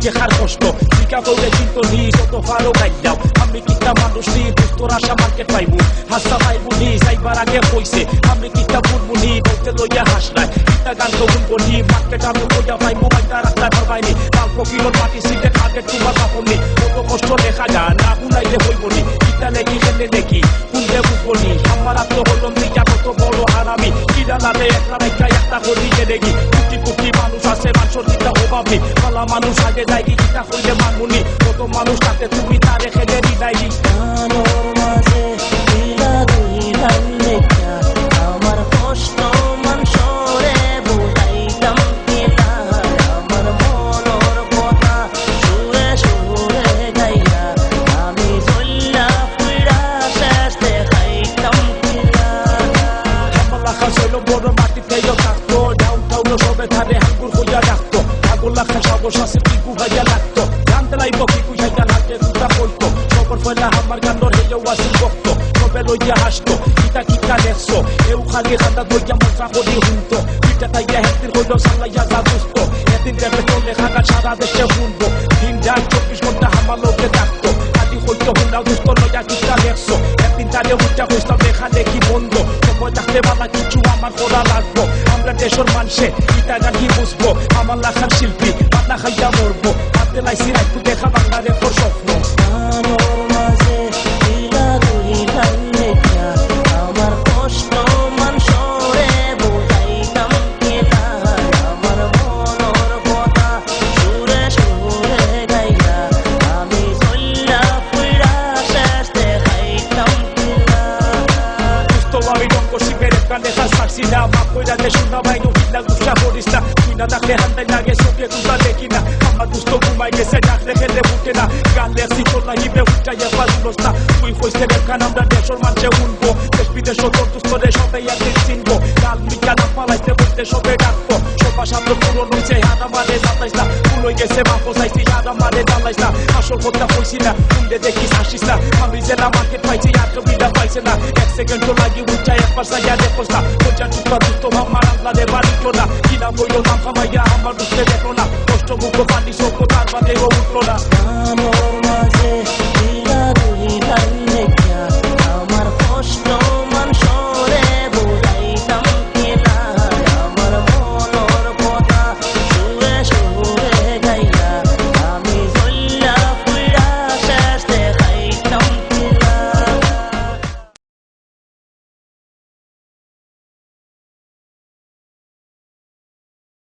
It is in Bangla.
নিজে খার কষ্ট টিকা করে কিন্তু নি যত ফারো গাই দাও আমি কিতা মানুষ নি তোর আশা মার্কেট পাইবো হাসা পাইবো নি যাইবার আগে কইছে আমি কিতা বুঝবো নি বলতে লইয়া হাসলাই কিতা গান তো বুনবো নি মার্কেট আমি কইয়া পাইবো মাইটা রাখতে পারবাইনি কালকো কিলোর মাটি সিটে টার্গেট তোমার কাপড়নি কত কষ্ট লেখা যা না বুনাইলে হইব নি কিতা লেখি খেলে দেখি কুনলে বুঝবো নি আমার আত্ম হলো নিজা কত বড় হারামি কিরা লাগে একটা রেখা একটা করিয়ে দেখি কোটি কোটি মানুষ আছে মানুষের কিতা অভাবনি পালা মানুষ আগে যাই কিতা কইলে মানমুনি কত মানুষ তাতে তুমি তারে খেলে দিলাই মাঝে দিলা দিলা লেখা আমার কষ্ট মান সরে বুঝাইতাম কিনা আমার মনের কথা সুরে সুরে গাইয়া আমি চল্লা ফুইরা শেষ দেখাইতাম কিনা আমার লাখা ছিল বড় মাটিতেও থাকতো ডাউন টাউন সবে ধারে হাঙ্গুর হইয়া রাখতো আগুন লাখা সাবস আছে পিকু ভাইয়া লাগতো জানতে লাইব পিকু সাইটা লাগতে দুটা বলতো সবর ফেলা আমার গান্ডর হেয়েও আসিল বক্ত সবে লইয়া হাসতো কিতা কিতা দেখছো এও খালি খান্দা দইয়া মজা করি হুনতো পিটা তাইয়া হেতির হইল সালাইয়া যা দুস্ত এদিন রেপে চলে খাগা সারা দেশে শুনবো দিন রাত 24 ঘন্টা আমার লোকে ডাকতো খালি হইতো হুন্ডা দুস্ত লইয়া কিতা দেখছো একদিন তারে উঠা হইতাম দেখা দেখি বন্ধ সময় থাকতে বালা কিছু আমার করা লাগবো আমরা দেশের মানুষে কিতা গান কি বুঝবো আমার লাখার শিল্পী পাতা খাইয়া মরবো হাতে লাইছি রাখবো দেখা বাংলাদেশ স্বপ্ন মাঝে দিলা দিলা লেখা আমার কষ্ট মান সরে বুঝাইতাম কিনা আমার মনের কথা সুরে সুরে গাইয়া আমি চল্লা ফুইরা শেষ দেখাইতাম কিনা তো আমি রং করছি বেরের কানে খাস পারছি না মাপ কইরা দে শোনা ভাই নহিলা গুসা করিস না তুই না থাকলে হান্দাই লাগে চোখে গুসা দেখি না আমার দুস্থ ঘুমাই গেছে ডাকলে খেলে বুকে না গান লেখছি তোর লাগিবে উঠাইয়া পারুনস না তুই কইছে রেখান আমরা দেশের মানুষে উনবো দেশ বিদেশ তোর দুস্থ রে সবাই একদিন চিনবো গাল মিকা না পালাইতে বলতে সবে ডাকবো সবার সামনে পুরো নইছে হারা মানে জানলাইস না পুরোই গেছে মাপো চাইছি হারা মানে জানলাইস না আসল কথা কইছি না শুনলে দেখিস হাসিস না আমি জেলা মার্কেট পাইছি আর কবিতা পাইছে না এক সেকেন্ড তো লাগি উঠা একবার সাইয়া দেখোস না পঞ্চাশ টুকরা দুস্থ আমার আল্লাহরে বাড়িতো না কিনা বইল নাম খামাইয়া আমার দুস্থে দেখো না কষ্ট মুখ পানি শোক তার বাদেও উঠলো না